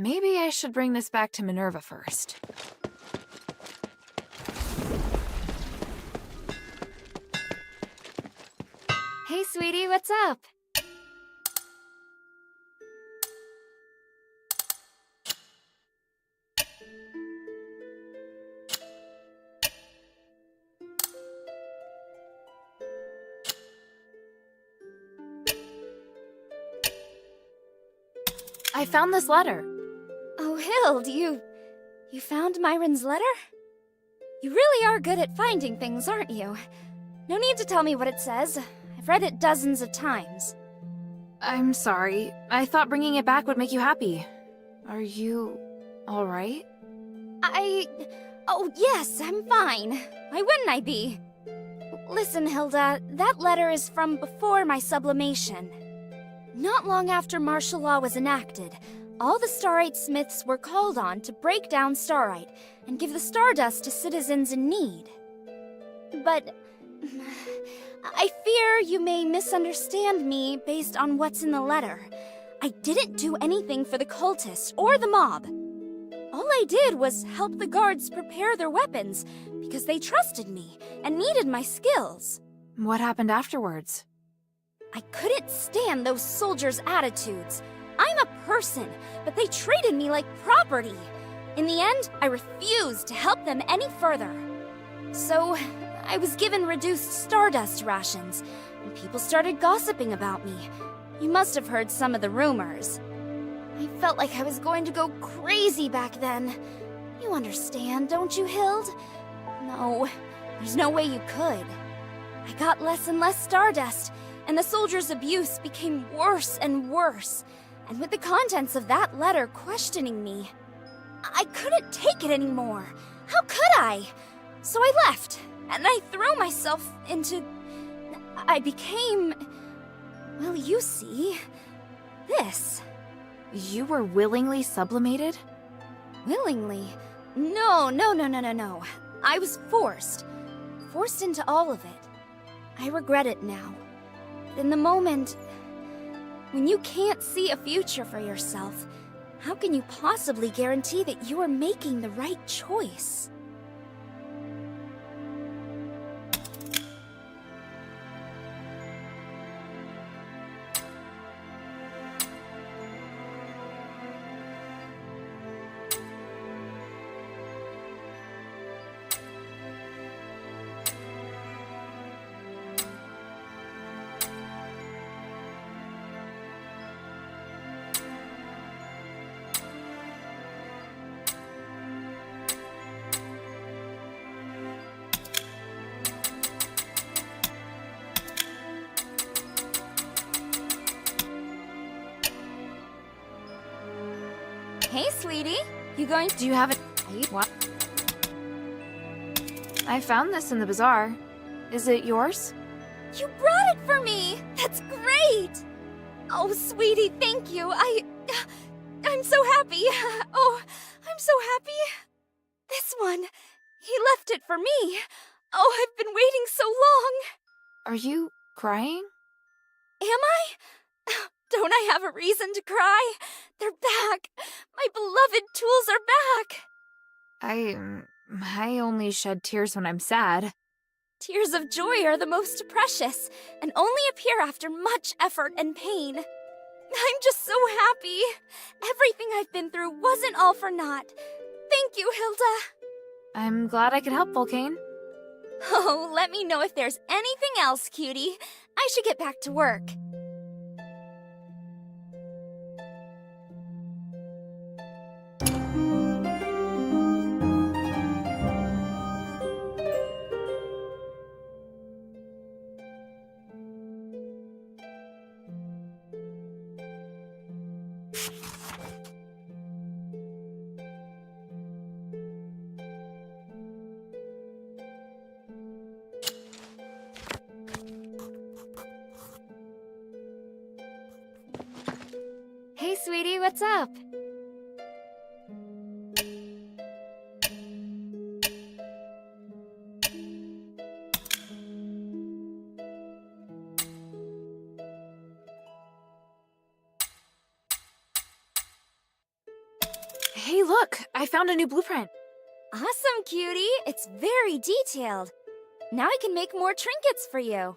Maybe I should bring this back to Minerva first. Hey, sweetie, what's up? I found this letter. Oh, Hild, you found Myron's letter? You really are good at finding things, aren't you? No need to tell me what it says. I've read it dozens of times. I'm sorry. I thought bringing it back would make you happy. Are you alright? Oh, yes, I'm fine. Why wouldn't I be? Listen, Hilda, that letter is from before my sublimation. Not long after martial law was enacted, all the Starite Smiths were called on to break down Starite and give the Stardust to citizens in need. But I fear you may misunderstand me based on what's in the letter. I didn't do anything for the cultists or the mob. All I did was help the guards prepare their weapons because they trusted me and needed my skills. What happened afterwards? I couldn't stand those soldiers' attitudes. I'm a person, but they treated me like property. In the end, I refused to help them any further. So, I was given reduced Stardust rations, and people started gossiping about me. You must have heard some of the rumors. I felt like I was going to go crazy back then. You understand, don't you, Hild? No, there's no way you could. I got less and less Stardust, and the soldiers' abuse became worse and worse. And with the contents of that letter questioning me, I couldn't take it anymore. How could I? So I left, and I threw myself into... I became... well, you see... this. You were willingly sublimated? Willingly? No. I was forced. Forced into all of it. I regret it now. But in the moment, when you can't see a future for yourself, how can you possibly guarantee that you are making the right choice? Hey, sweetie. You going to... Do you have it? What? I found this in the bazaar. Is it yours? You brought it for me! That's great! Oh, sweetie, thank you. I'm so happy. Oh, I'm so happy. This one. He left it for me. Oh, I've been waiting so long. Are you crying? Am I? Don't I have a reason to cry? They're back. My beloved tools are back. I only shed tears when I'm sad. Tears of joy are the most precious, and only appear after much effort and pain. I'm just so happy. Everything I've been through wasn't all for naught. Thank you, Hilda. I'm glad I could help, Volcane. Oh, let me know if there's anything else, cutie. I should get back to work. Hey, sweetie, what's up? Hey, look! I found a new blueprint. Awesome, cutie! It's very detailed. Now I can make more trinkets for you.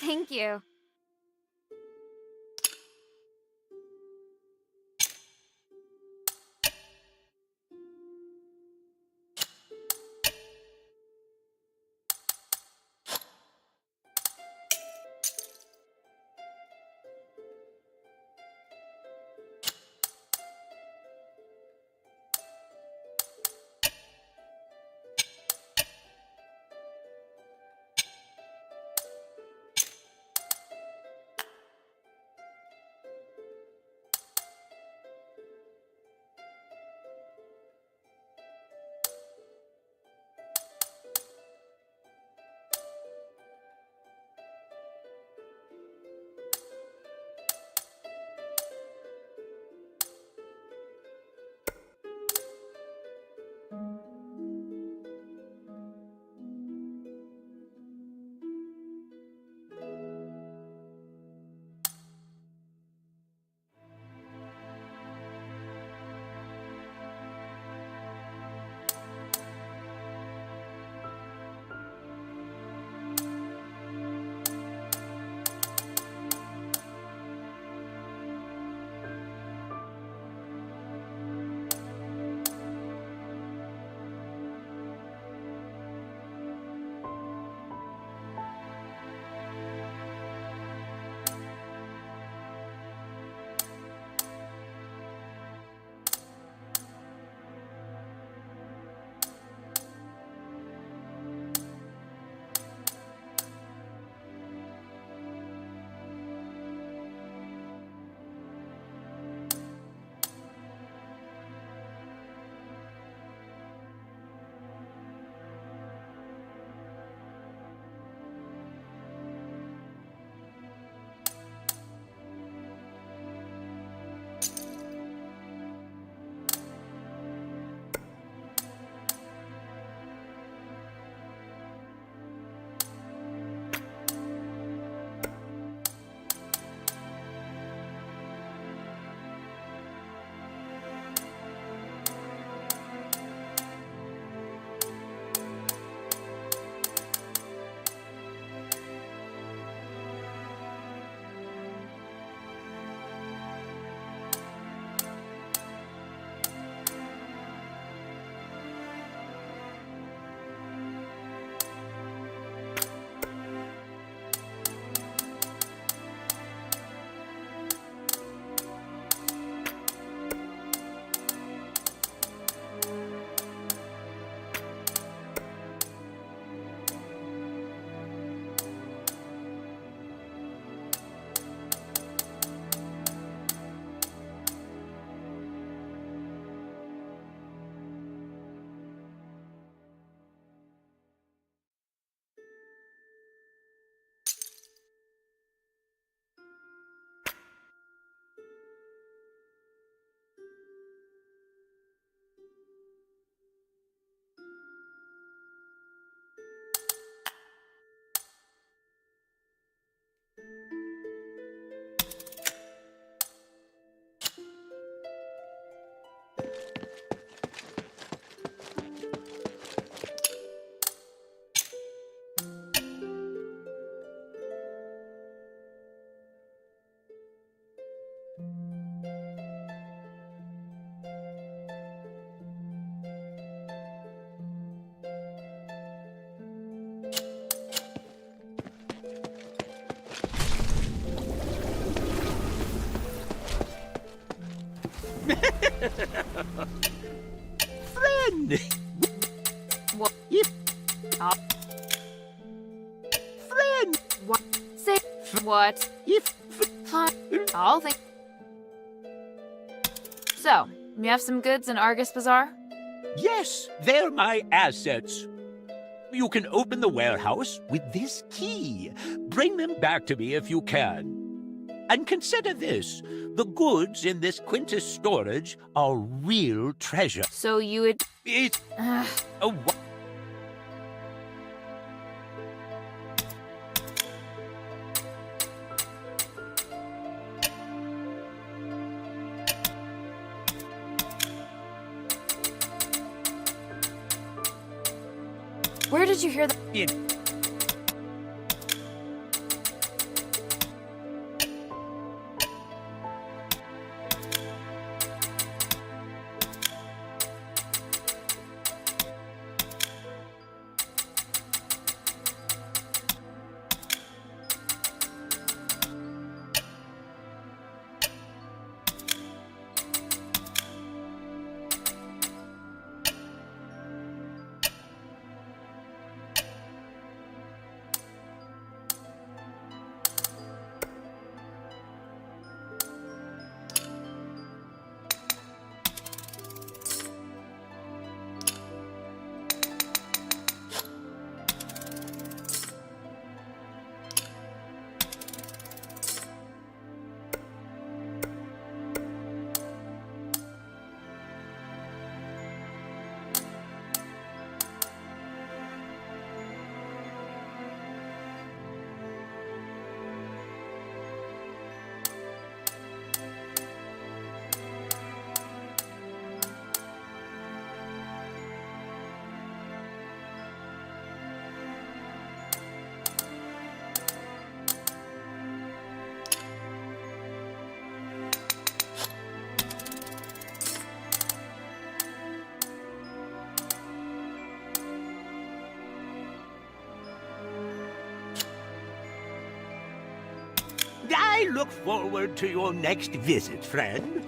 Thank you. Friend! What? If Uh, friend! what? Say what? If Fine. I'll think. So, you have some goods in Argus Bazaar? yes, they're my assets. You can open the warehouse with this key. Bring them back to me if you can. And consider this. The goods in this Quintus storage are real treasure. So you would. It's Ugh. a Where did you hear that? I look forward to your next visit, friend.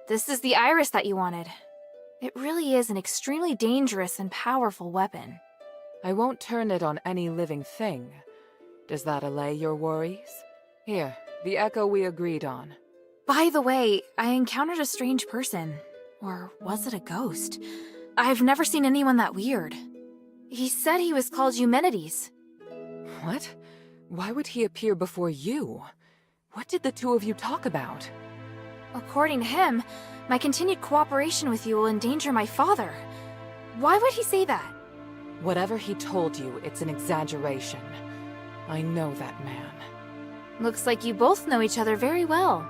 This is the iris that you wanted. It really is an extremely dangerous and powerful weapon. I won't turn it on any living thing. Does that allay your worries? Here, the echo we agreed on. By the way, I encountered a strange person. Or was it a ghost? I've never seen anyone that weird. He said he was called Eumenides. What? Why would he appear before you? What did the two of you talk about? According to him, my continued cooperation with you will endanger my father. Why would he say that? Whatever he told you, it's an exaggeration. I know that man. Looks like you both know each other very well.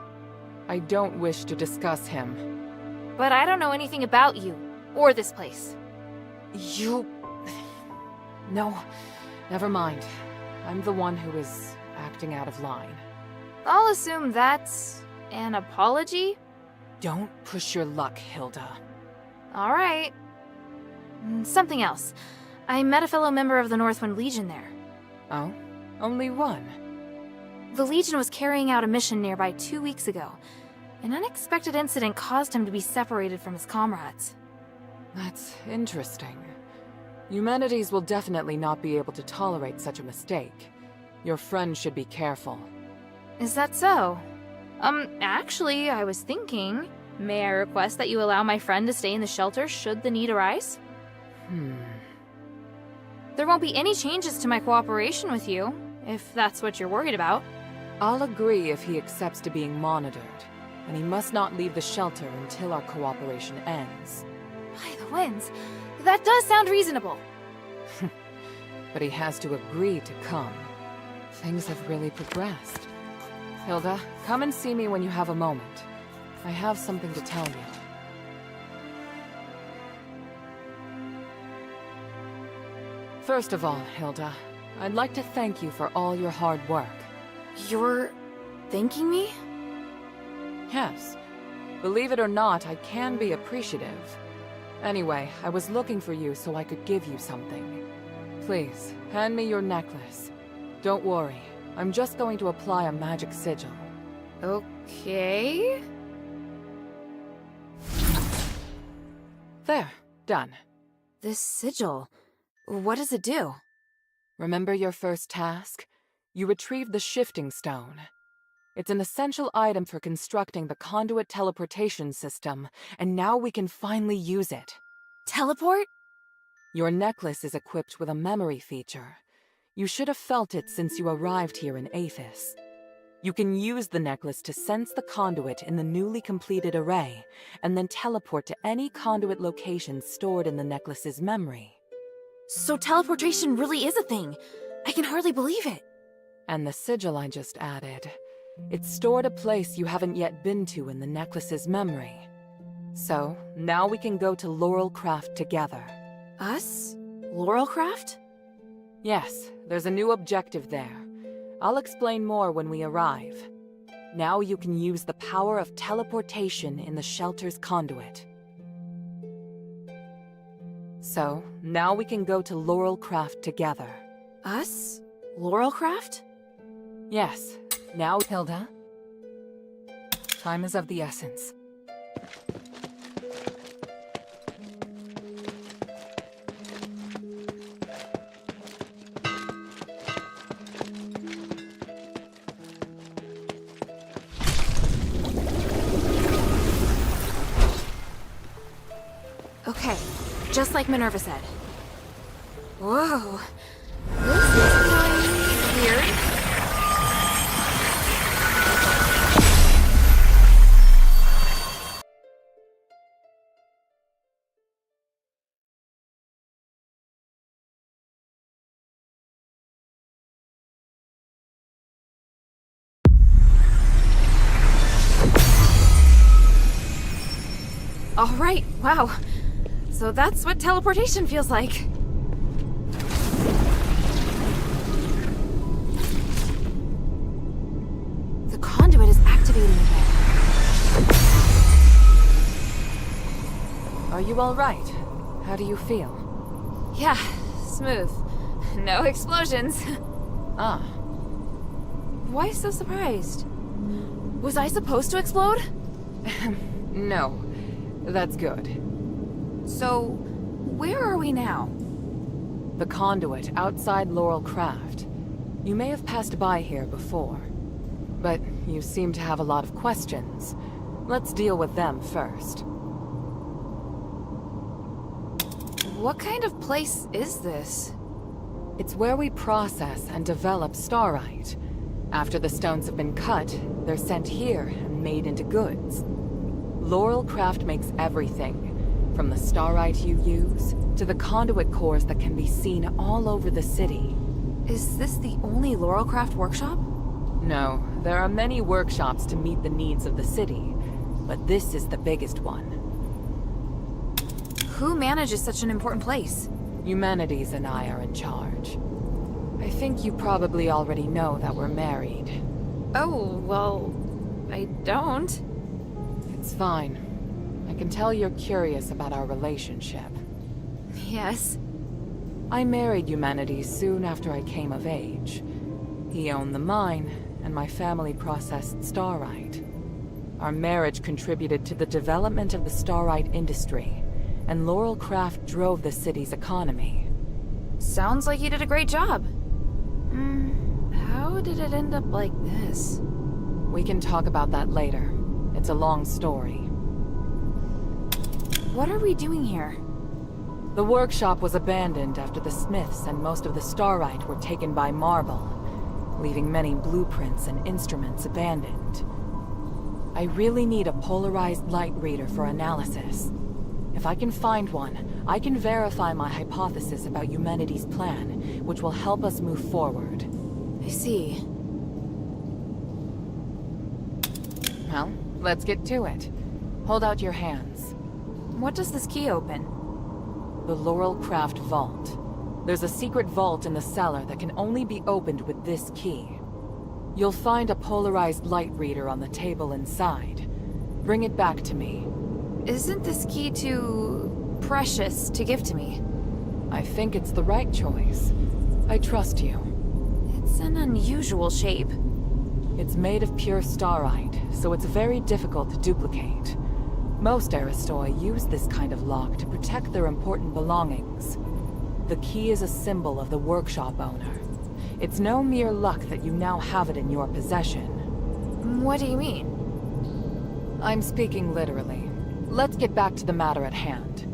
I don't wish to discuss him. But I don't know anything about you, or this place. You... No, never mind. I'm the one who is acting out of line. I'll assume that's an apology? Don't push your luck, Hilda. Alright. Something else. I met a fellow member of the Northwind Legion there. Oh? Only one? The Legion was carrying out a mission nearby 2 weeks ago. An unexpected incident caused him to be separated from his comrades. That's interesting. Humanities will definitely not be able to tolerate such a mistake. Your friend should be careful. Is that so? Actually, I was thinking, may I request that you allow my friend to stay in the shelter should the need arise? There won't be any changes to my cooperation with you, if that's what you're worried about. I'll agree if he accepts to being monitored, and he must not leave the shelter until our cooperation ends. By the winds, that does sound reasonable. But he has to agree to come. Things have really progressed. Hilda, come and see me when you have a moment. I have something to tell you. First of all, Hilda, I'd like to thank you for all your hard work. You're thanking me? Yes. Believe it or not, I can be appreciative. Anyway, I was looking for you so I could give you something. Please, hand me your necklace. Don't worry, I'm just going to apply a magic sigil. Okay... There, done. This sigil, what does it do? Remember your first task? You retrieved the shifting stone. It's an essential item for constructing the conduit teleportation system, and now we can finally use it. Teleport? Your necklace is equipped with a memory feature. You should have felt it since you arrived here in Athos. You can use the necklace to sense the conduit in the newly completed array, and then teleport to any conduit location stored in the necklace's memory. So teleportation really is a thing. I can hardly believe it. And the sigil I just added. It's stored a place you haven't yet been to in the necklace's memory. So, now we can go to Laurelcraft together. Us? Laurelcraft? Yes, there's a new objective there. I'll explain more when we arrive. Now you can use the power of teleportation in the shelter's conduit. So, now we can go to Laurelcraft together. Us? Laurelcraft? Yes. Now, Hilda. Time is of the essence. Okay, just like Minerva said. Whoa. This is kind of weird. All right, wow. So that's what teleportation feels like. The conduit is activating again. Are you all right? How do you feel? Yeah, smooth. No explosions. Ah. Why so surprised? Was I supposed to explode? No. That's good. So, where are we now? The conduit outside Laurelcraft. You may have passed by here before, but you seem to have a lot of questions. Let's deal with them first. What kind of place is this? It's where we process and develop starite. After the stones have been cut, they're sent here and made into goods. Laurelcraft makes everything, from the starite you use, to the conduit cores that can be seen all over the city. Is this the only Laurelcraft workshop? No, there are many workshops to meet the needs of the city, but this is the biggest one. Who manages such an important place? Humanities and I are in charge. I think you probably already know that we're married. Oh, well, I don't. It's fine. I can tell you're curious about our relationship. Yes. I married Humanities soon after I came of age. He owned the mine, and my family processed starite. Our marriage contributed to the development of the starite industry, and Laurel Craft drove the city's economy. Sounds like you did a great job. How did it end up like this? We can talk about that later. It's a long story. What are we doing here? The workshop was abandoned after the Smiths and most of the starite were taken by Marble, leaving many blueprints and instruments abandoned. I really need a polarized light reader for analysis. If I can find one, I can verify my hypothesis about Humanity's plan, which will help us move forward. I see. Well, let's get to it. Hold out your hands. What does this key open? The Laurel Craft Vault. There's a secret vault in the cellar that can only be opened with this key. You'll find a polarized light reader on the table inside. Bring it back to me. Isn't this key too precious to give to me? I think it's the right choice. I trust you. It's an unusual shape. It's made of pure starite, so it's very difficult to duplicate. Most Aristoi use this kind of lock to protect their important belongings. The key is a symbol of the workshop owner. It's no mere luck that you now have it in your possession. What do you mean? I'm speaking literally. Let's get back to the matter at hand.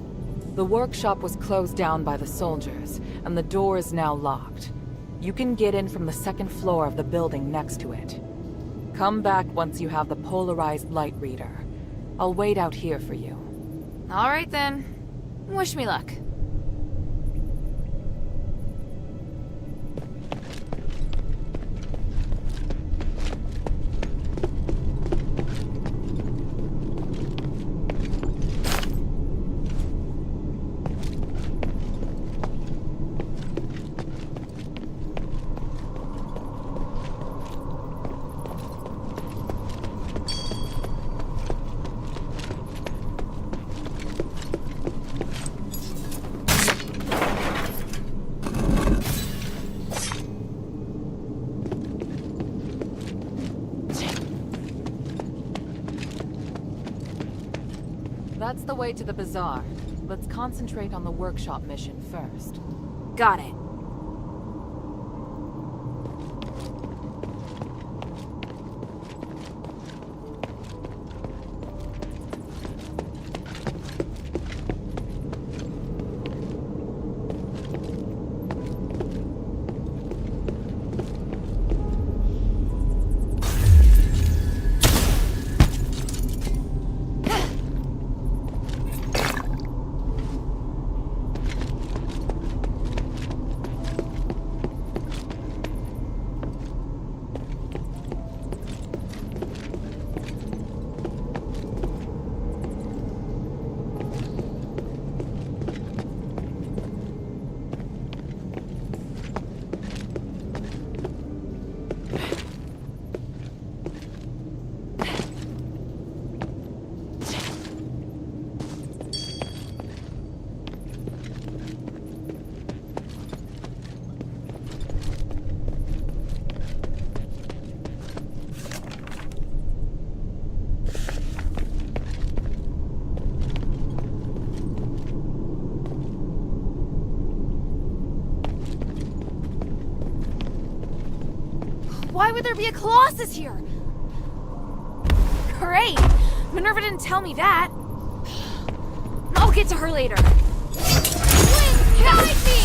The workshop was closed down by the soldiers, and the door is now locked. You can get in from the second floor of the building next to it. Come back once you have the polarized light reader. I'll wait out here for you. All right then. Wish me luck. That's the way to the bazaar. Let's concentrate on the workshop mission first. Got it. Why would there be a Colossus here? Great! Minerva didn't tell me that. I'll get to her later. Wind, guide me!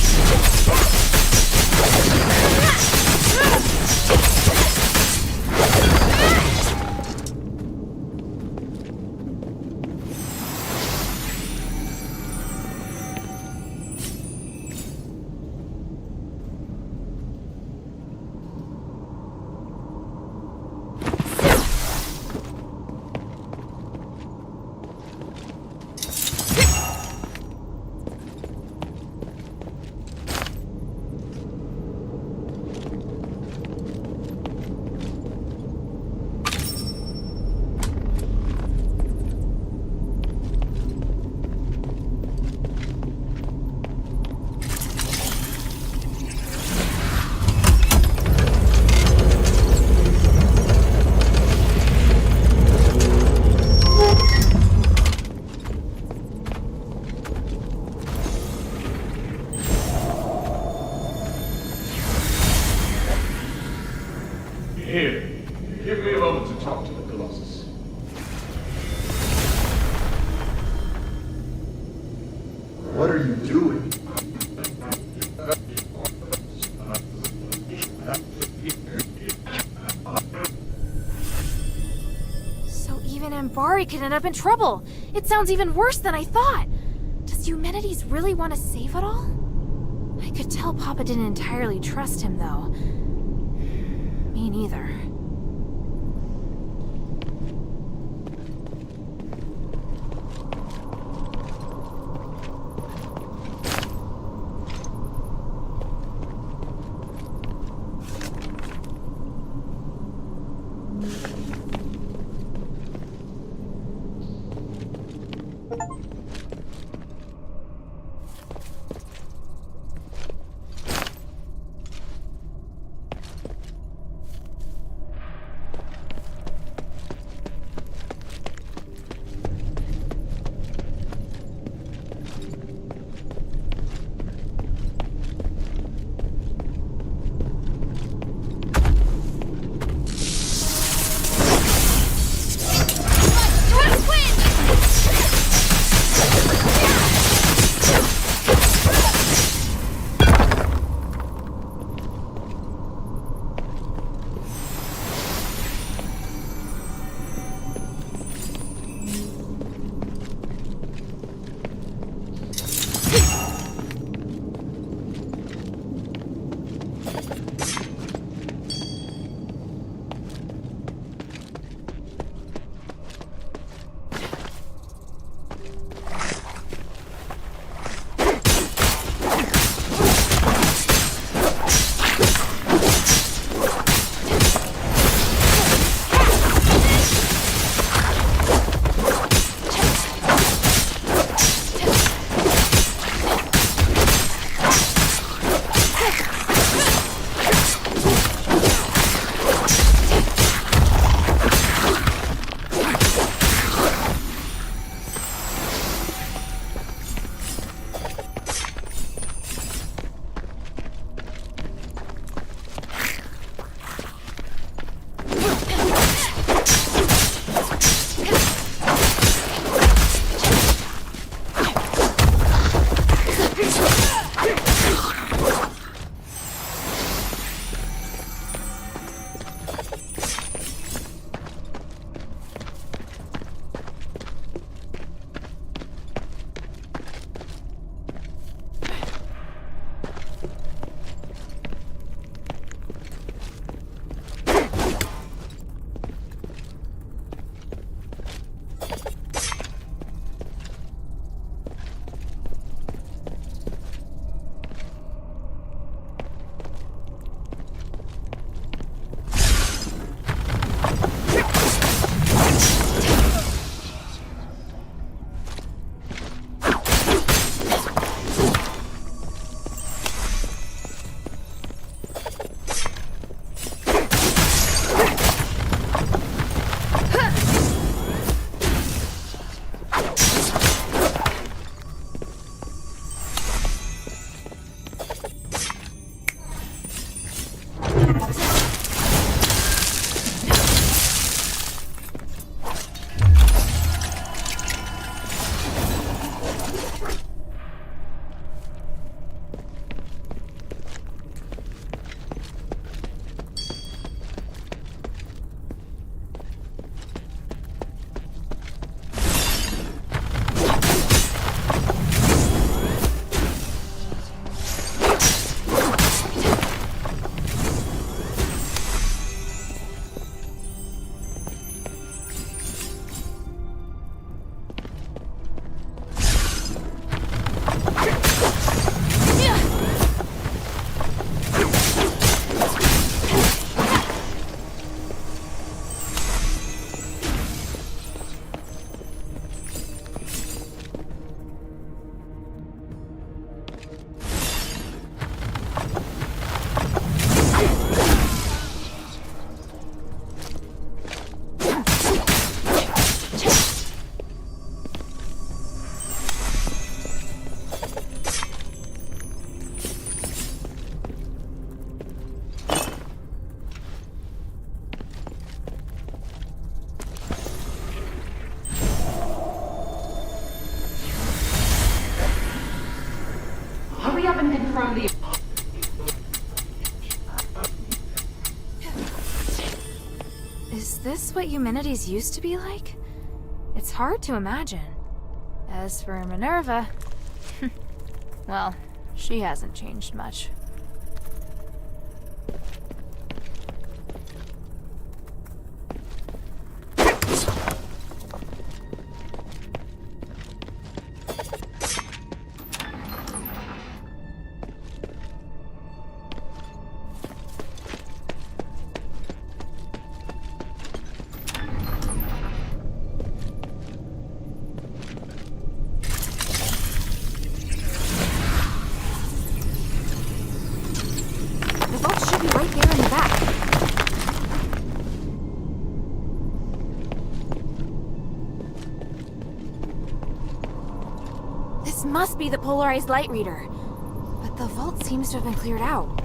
Even Ambari could end up in trouble. It sounds even worse than I thought. Does Eumenides really want to save it all? I could tell Papa didn't entirely trust him, though. Me neither. from the... Is this what Eumenides used to be like? It's hard to imagine. As for Minerva, well, she hasn't changed much. Must be the polarized light reader. But the vault seems to have been cleared out.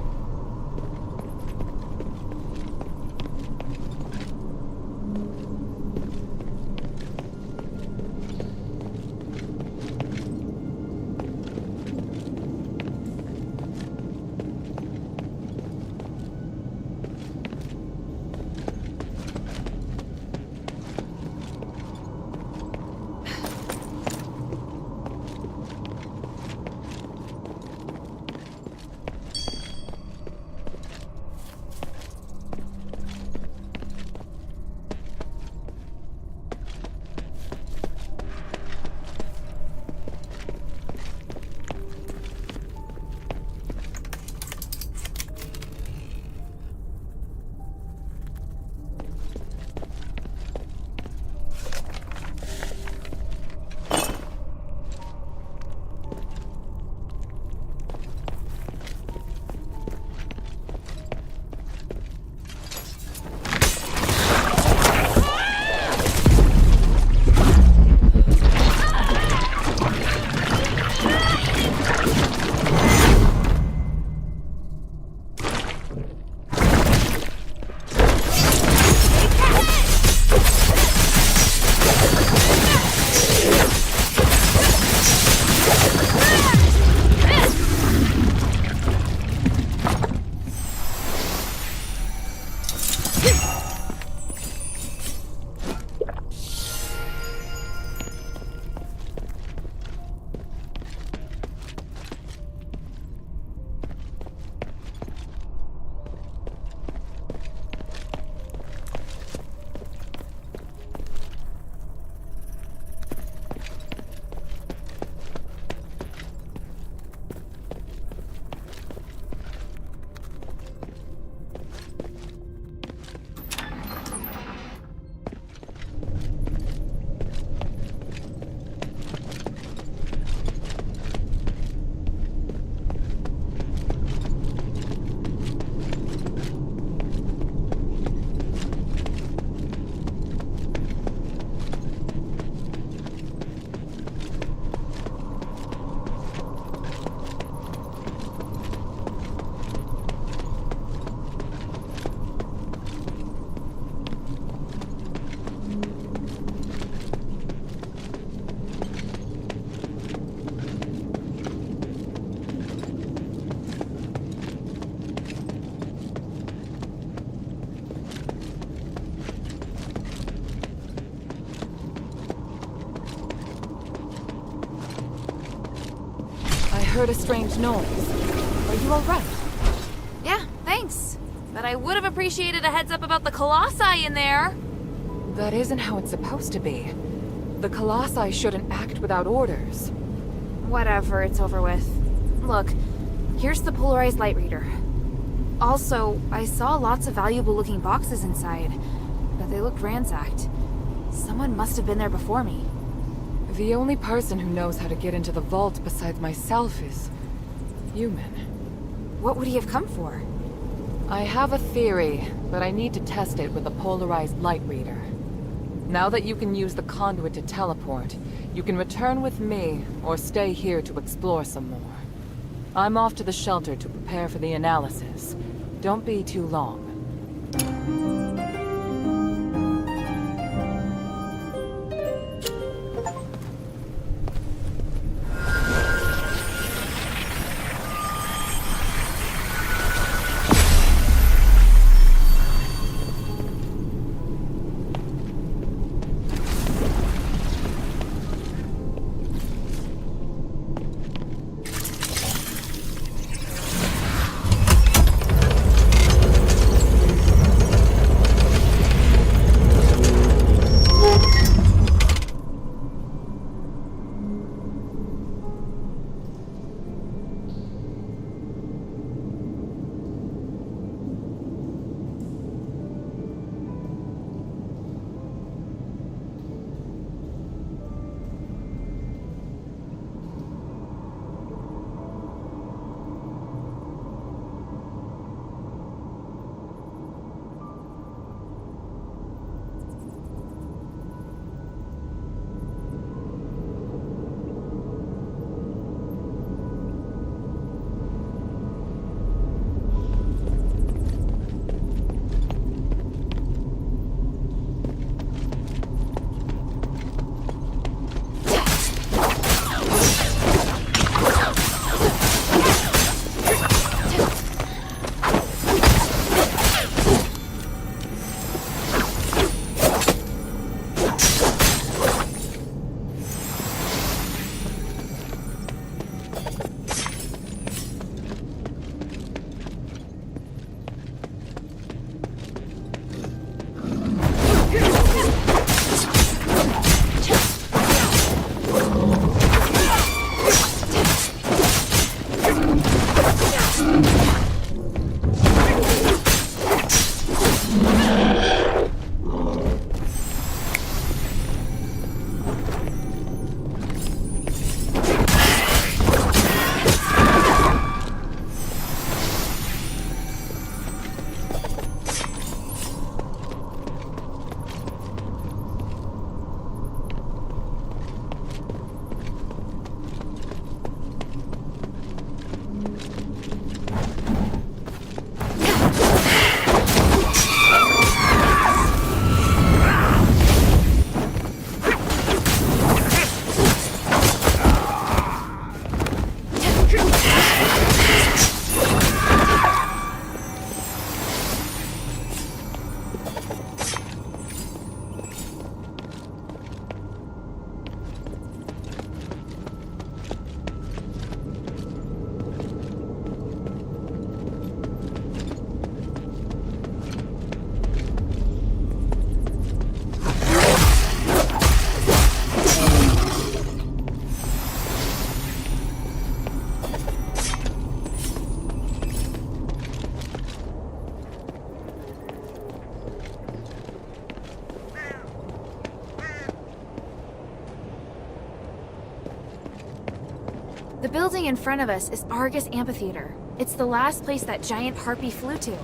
Heard a strange noise. Are you alright? Yeah, thanks. But I would have appreciated a heads up about the Colossi in there. That isn't how it's supposed to be. The Colossi shouldn't act without orders. Whatever, it's over with. Look, here's the polarized light reader. Also, I saw lots of valuable looking boxes inside, but they looked ransacked. Someone must have been there before me. The only person who knows how to get into the vault besides myself is human. What would he have come for? I have a theory, but I need to test it with a polarized light reader. Now that you can use the conduit to teleport, you can return with me or stay here to explore some more. I'm off to the shelter to prepare for the analysis. Don't be too long. The building in front of us is Argus Amphitheater. It's the last place that giant harpy flew to.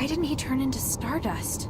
Why didn't he turn into stardust?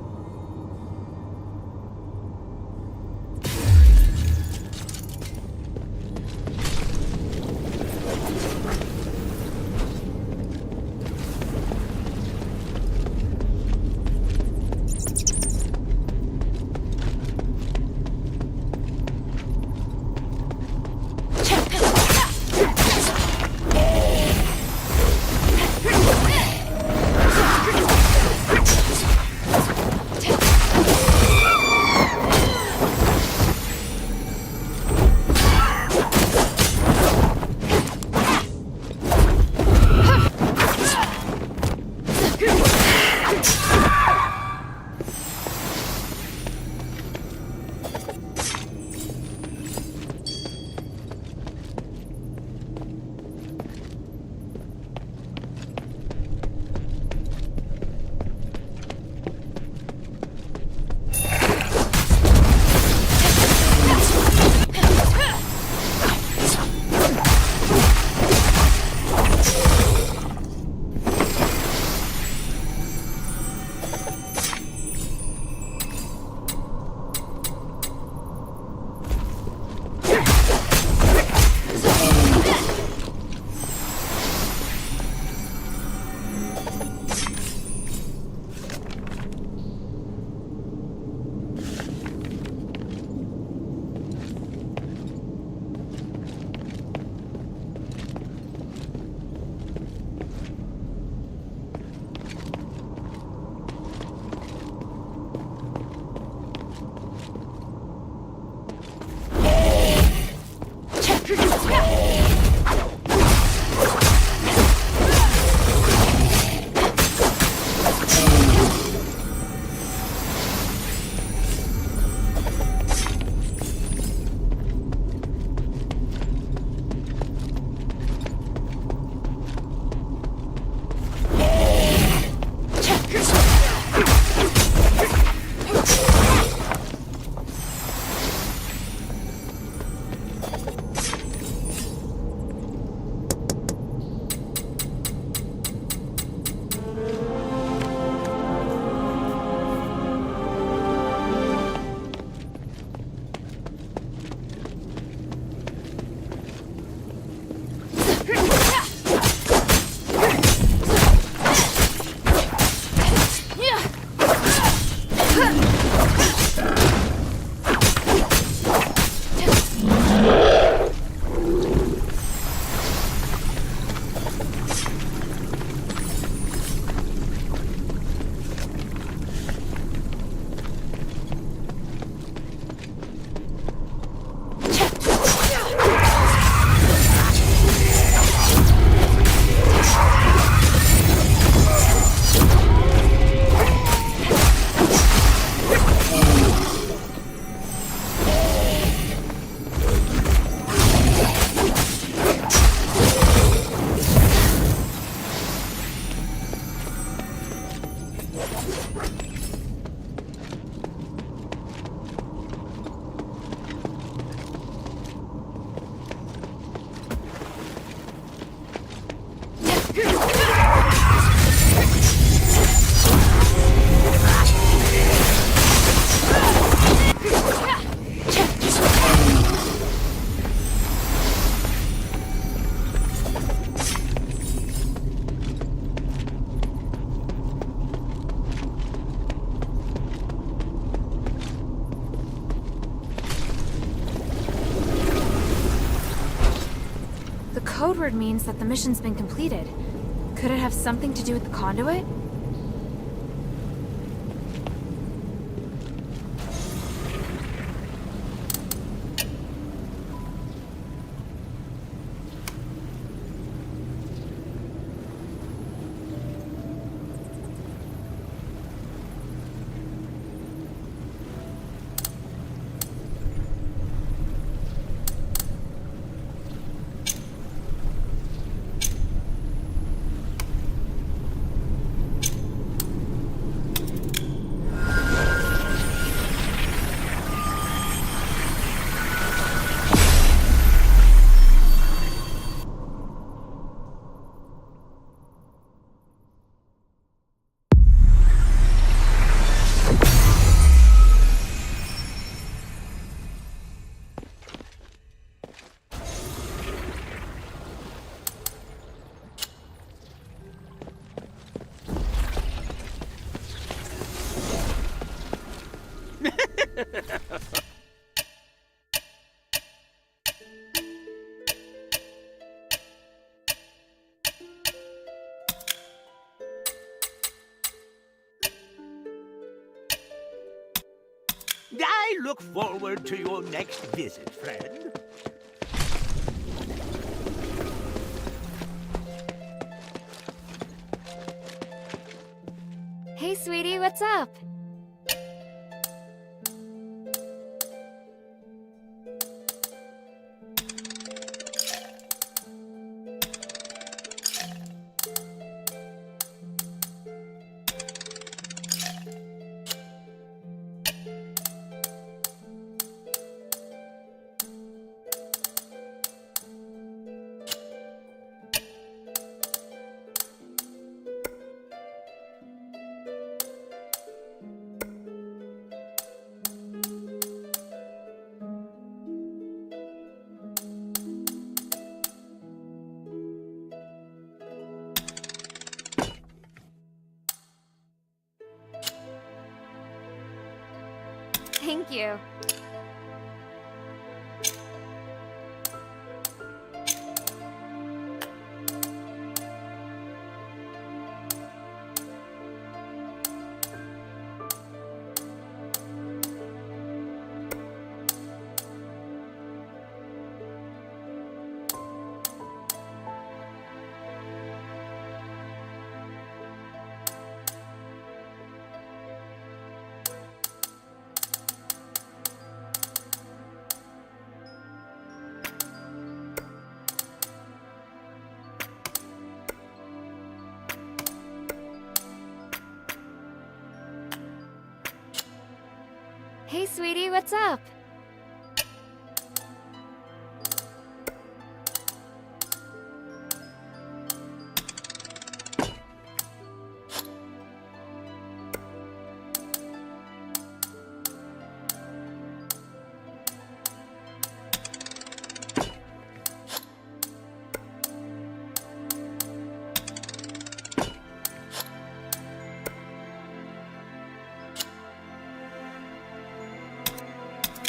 password means that the mission's been completed. Could it have something to do with the conduit? I look forward to your next visit, friend. Hey, sweetie, what's up? Thank you. Hey, sweetie, what's up?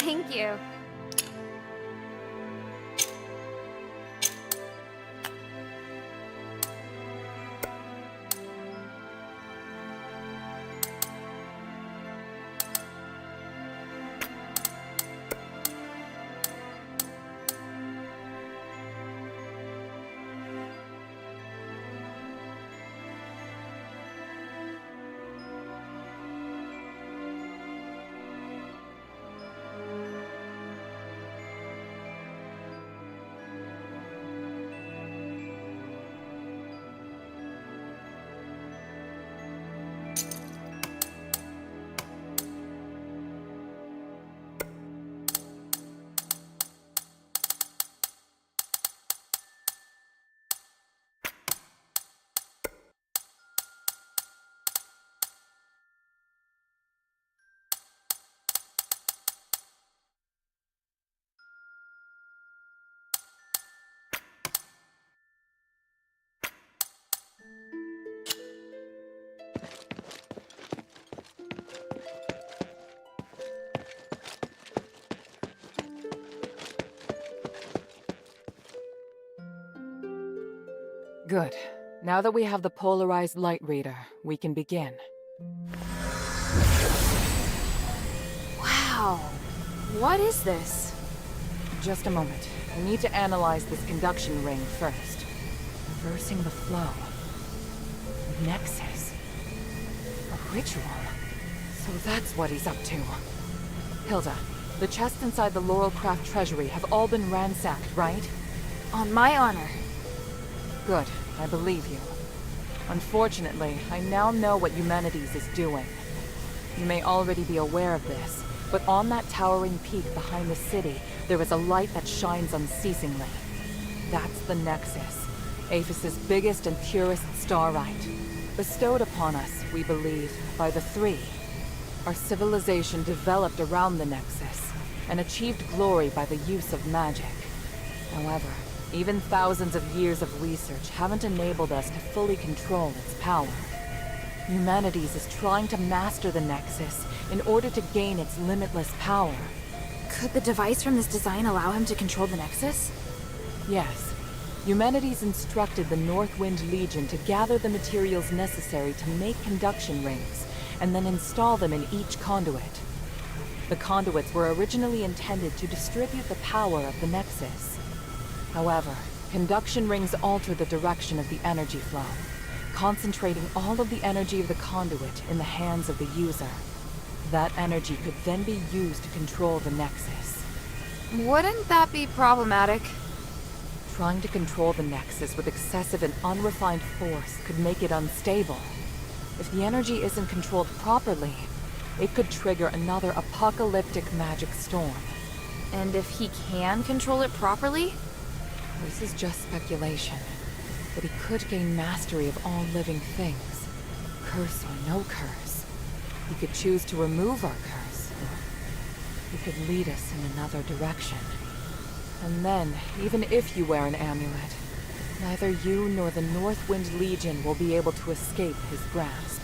Thank you. Good. Now that we have the polarized light reader, we can begin. Wow. What is this? Just a moment. I need to analyze this conduction ring first. Reversing the flow. Nexus. A ritual. So that's what he's up to. Hilda, the chests inside the Laurelcraft treasury have all been ransacked, right? On my honor. Good. I believe you. Unfortunately, I now know what Eumenides is doing. You may already be aware of this, but on that towering peak behind the city, there is a light that shines unceasingly. That's the Nexus, Aphis's biggest and purest starlight. Bestowed upon us, we believe, by the Three. Our civilization developed around the Nexus, and achieved glory by the use of magic. However, even thousands of years of research haven't enabled us to fully control its power. Eumenides is trying to master the Nexus in order to gain its limitless power. Could the device from this design allow him to control the Nexus? Yes. Eumenides instructed the Northwind Legion to gather the materials necessary to make conduction rings, and then install them in each conduit. The conduits were originally intended to distribute the power of the Nexus. However, conduction rings alter the direction of the energy flow, concentrating all of the energy of the conduit in the hands of the user. That energy could then be used to control the Nexus. Wouldn't that be problematic? Trying to control the Nexus with excessive and unrefined force could make it unstable. If the energy isn't controlled properly, it could trigger another apocalyptic magic storm. And if he can control it properly? This is just speculation, but he could gain mastery of all living things. Curse or no curse. He could choose to remove our curse, or he could lead us in another direction. And then, even if you wear an amulet, neither you nor the Northwind Legion will be able to escape his grasp.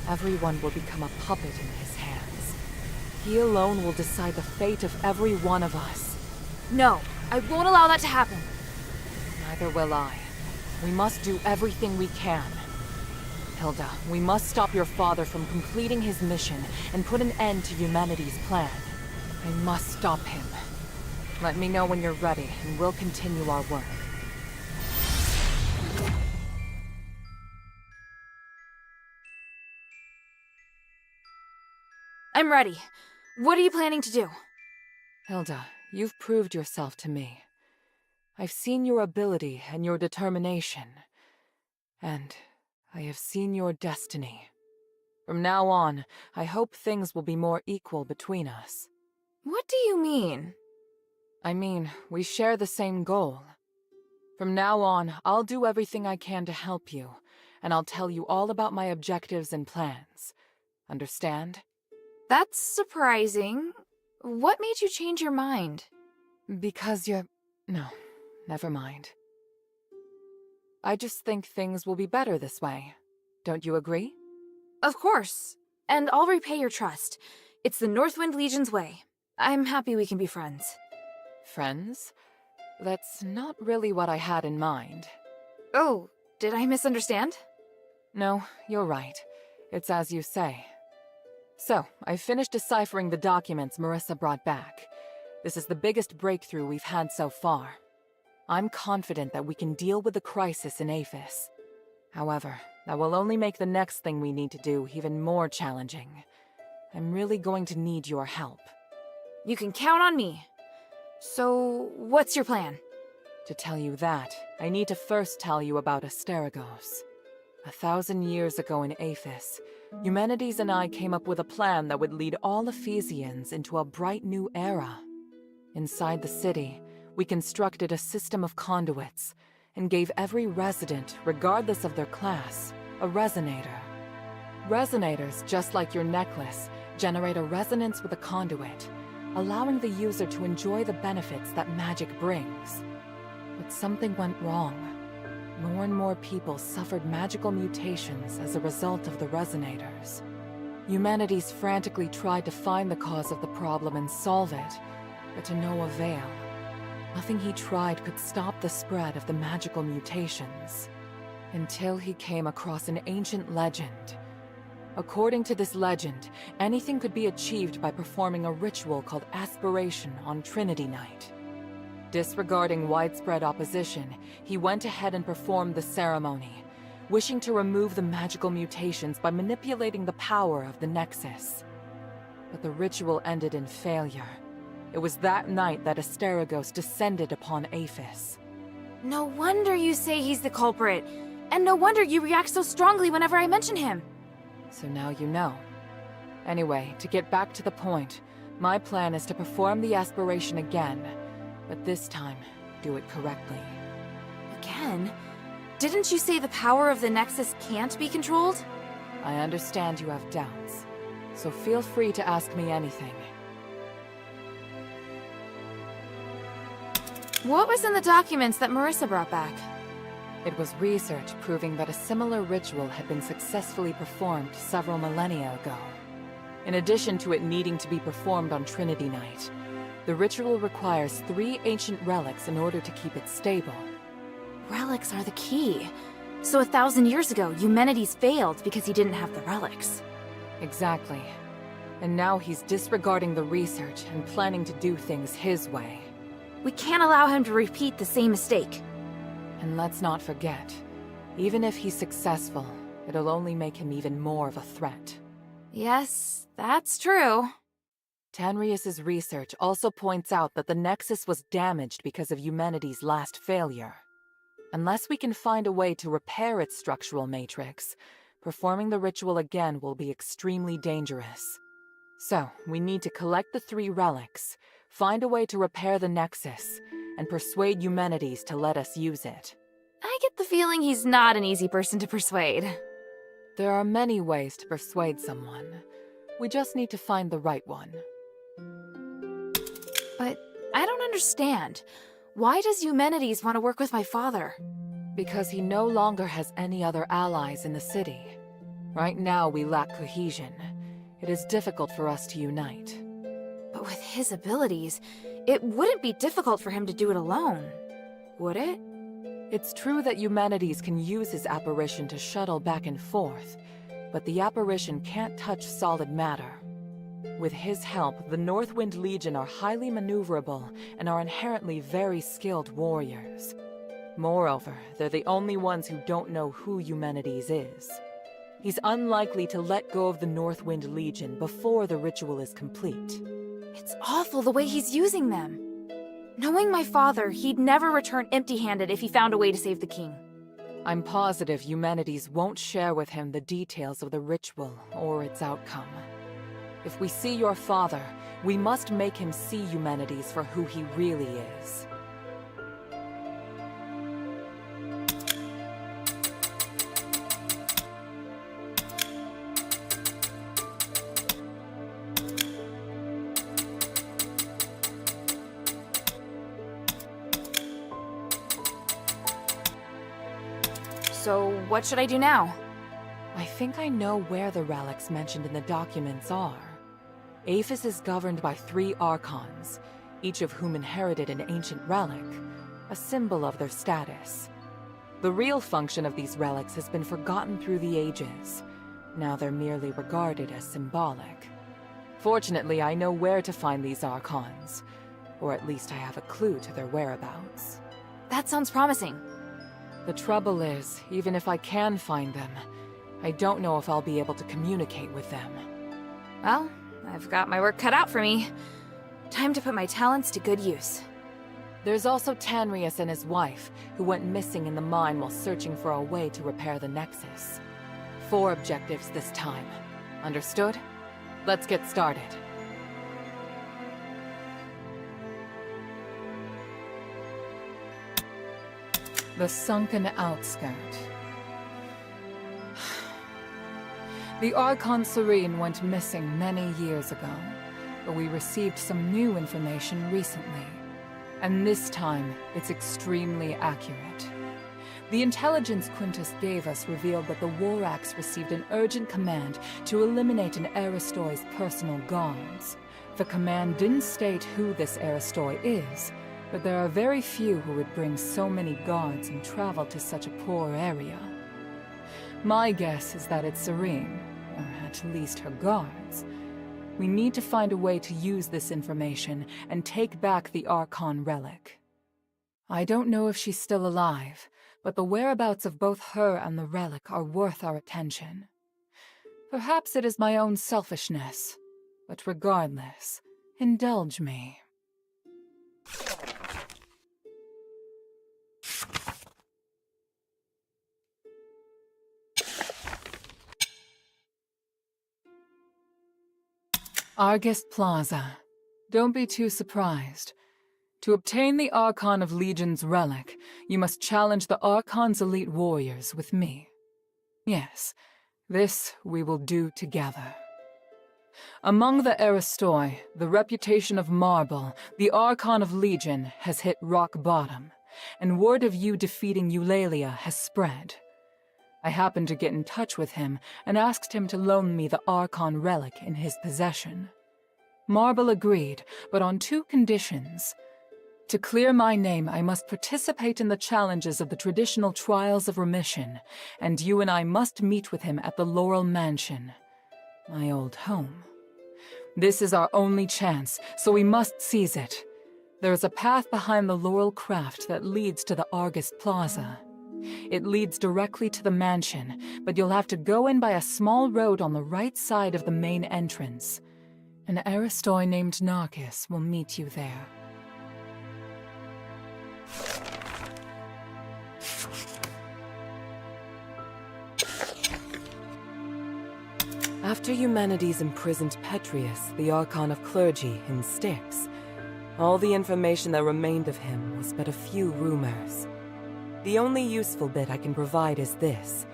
Everyone will become a puppet in his hands. He alone will decide the fate of every one of us. No, I won't allow that to happen. Neither will I. We must do everything we can. Hilda, we must stop your father from completing his mission and put an end to Eumenides' plan. I must stop him. Let me know when you're ready, and we'll continue our work. I'm ready. What are you planning to do? Hilda, you've proved yourself to me. I've seen your ability and your determination. And I have seen your destiny. From now on, I hope things will be more equal between us. What do you mean? I mean, we share the same goal. From now on, I'll do everything I can to help you, and I'll tell you all about my objectives and plans. Understand? That's surprising. What made you change your mind? Because you're... No, never mind. I just think things will be better this way. Don't you agree? Of course. And I'll repay your trust. It's the Northwind Legion's way. I'm happy we can be friends. Friends? That's not really what I had in mind. Oh, did I misunderstand? No, you're right. It's as you say. So, I finished deciphering the documents Marissa brought back. This is the biggest breakthrough we've had so far. I'm confident that we can deal with the crisis in Aphis. However, that will only make the next thing we need to do even more challenging. I'm really going to need your help. You can count on me. So, what's your plan? To tell you that, I need to first tell you about Asterigos. 1,000 years ago in Aphis, Eumenides and I came up with a plan that would lead all Ephesians into a bright new era. Inside the city, we constructed a system of conduits and gave every resident, regardless of their class, a resonator. Resonators, just like your necklace, generate a resonance with a conduit, allowing the user to enjoy the benefits that magic brings. But something went wrong. More and more people suffered magical mutations as a result of the resonators. Eumenides frantically tried to find the cause of the problem and solve it, but to no avail. Nothing he tried could stop the spread of the magical mutations. Until he came across an ancient legend. According to this legend, anything could be achieved by performing a ritual called Aspiration on Trinity Night. Disregarding widespread opposition, he went ahead and performed the ceremony, wishing to remove the magical mutations by manipulating the power of the Nexus. But the ritual ended in failure. It was that night that Asterigos descended upon Aphis. No wonder you say he's the culprit. And no wonder you react so strongly whenever I mention him. So now you know. Anyway, to get back to the point, my plan is to perform the aspiration again, but this time, do it correctly. Again? Didn't you say the power of the Nexus can't be controlled? I understand you have doubts, so feel free to ask me anything. What was in the documents that Marissa brought back? It was research proving that a similar ritual had been successfully performed several millennia ago. In addition to it needing to be performed on Trinity Night, the ritual requires 3 ancient relics in order to keep it stable. Relics are the key. So 1,000 years ago, Eumenides failed because he didn't have the relics. Exactly. And now he's disregarding the research and planning to do things his way. We can't allow him to repeat the same mistake. And let's not forget, even if he's successful, it'll only make him even more of a threat. Yes, that's true. Tanrius's research also points out that the Nexus was damaged because of Eumenides' last failure. Unless we can find a way to repair its structural matrix, performing the ritual again will be extremely dangerous. So, we need to collect the 3 relics, find a way to repair the Nexus, and persuade Eumenides to let us use it. I get the feeling he's not an easy person to persuade. There are many ways to persuade someone. We just need to find the right one. But I don't understand. Why does Eumenides want to work with my father? Because he no longer has any other allies in the city. Right now, we lack cohesion. It is difficult for us to unite. But with his abilities, it wouldn't be difficult for him to do it alone, would it? It's true that Eumenides can use his apparition to shuttle back and forth, but the apparition can't touch solid matter. With his help, the Northwind Legion are highly maneuverable and are inherently very skilled warriors. Moreover, they're the only ones who don't know who Eumenides is. He's unlikely to let go of the Northwind Legion before the ritual is complete. It's awful the way he's using them. Knowing my father, he'd never return empty-handed if he found a way to save the king. I'm positive Eumenides won't share with him the details of the ritual or its outcome. If we see your father, we must make him see Eumenides for who he really is. So, what should I do now? I think I know where the relics mentioned in the documents are. Aphis is governed by 3 Archons, each of whom inherited an ancient relic, a symbol of their status. The real function of these relics has been forgotten through the ages. Now they're merely regarded as symbolic. Fortunately, I know where to find these Archons, or at least I have a clue to their whereabouts. That sounds promising. The trouble is, even if I can find them, I don't know if I'll be able to communicate with them. Well, I've got my work cut out for me. Time to put my talents to good use. There's also Tanrius and his wife, who went missing in the mine while searching for a way to repair the Nexus. 4 objectives this time. Understood? Let's get started. The sunken outskirt. The Archon Serene went missing many years ago, but we received some new information recently. And this time, it's extremely accurate. The intelligence Quintus gave us revealed that the Warax received an urgent command to eliminate an Aristoi's personal guards. The command didn't state who this Aristoi is, but there are very few who would bring so many guards and travel to such a poor area. My guess is that it's Serene, or at least her guards. We need to find a way to use this information and take back the Archon relic. I don't know if she's still alive, but the whereabouts of both her and the relic are worth our attention. Perhaps it is my own selfishness, but regardless, indulge me. Argus Plaza. Don't be too surprised. To obtain the Archon of Legion's relic, you must challenge the Archon's elite warriors with me. Yes, this we will do together. Among the Aristoi, the reputation of Marble, the Archon of Legion, has hit rock bottom, and word of you defeating Eulalia has spread. I happened to get in touch with him and asked him to loan me the Archon relic in his possession. Marble agreed, but on 2 conditions. To clear my name, I must participate in the challenges of the traditional Trials of Remission, and you and I must meet with him at the Laurel Mansion, my old home. This is our only chance, so we must seize it. There is a path behind the Laurel Craft that leads to the Argus Plaza. It leads directly to the mansion, but you'll have to go in by a small road on the right side of the main entrance. An Aristoi named Narcus will meet you there. After Eumenides imprisoned Petrius, the Archon of Clergy, in Styx, all the information that remained of him was but a few rumors. The only useful bit I can provide is this.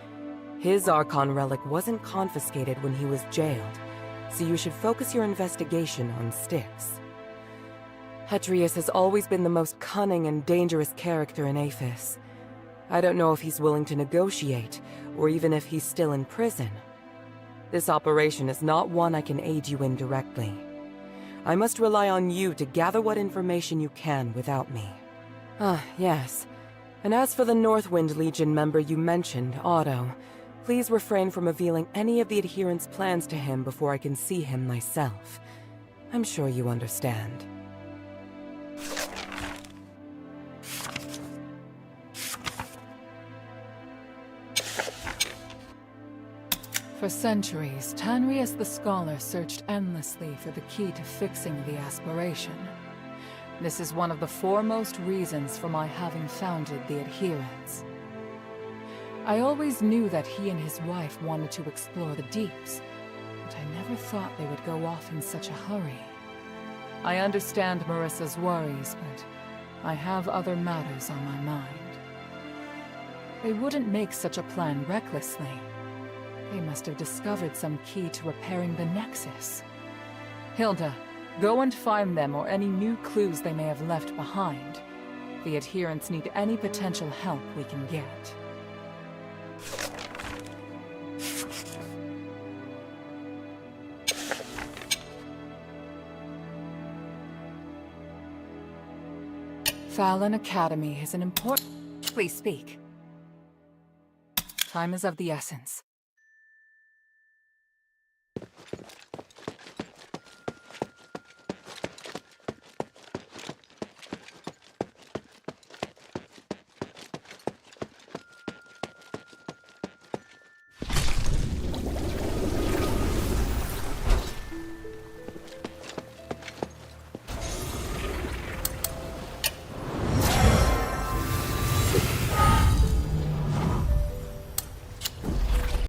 His Archon relic wasn't confiscated when he was jailed, so you should focus your investigation on Styx. Petrius has always been the most cunning and dangerous character in Aphis. I don't know if he's willing to negotiate, or even if he's still in prison. This operation is not one I can aid you in directly. I must rely on you to gather what information you can without me. Yes. And as for the Northwind Legion member you mentioned, Otto, please refrain from revealing any of the adherents' plans to him before I can see him myself. I'm sure you understand. For centuries, Tanrius the Scholar searched endlessly for the key to fixing the aspiration. This is one of the foremost reasons for my having founded the Adherents. I always knew that he and his wife wanted to explore the deeps, but I never thought they would go off in such a hurry. I understand Marissa's worries, but I have other matters on my mind. They wouldn't make such a plan recklessly. They must have discovered some key to repairing the Nexus. Hilda, go and find them or any new clues they may have left behind. The Adherents need any potential help we can get. Fallon Academy is an important... Please speak. Time is of the essence.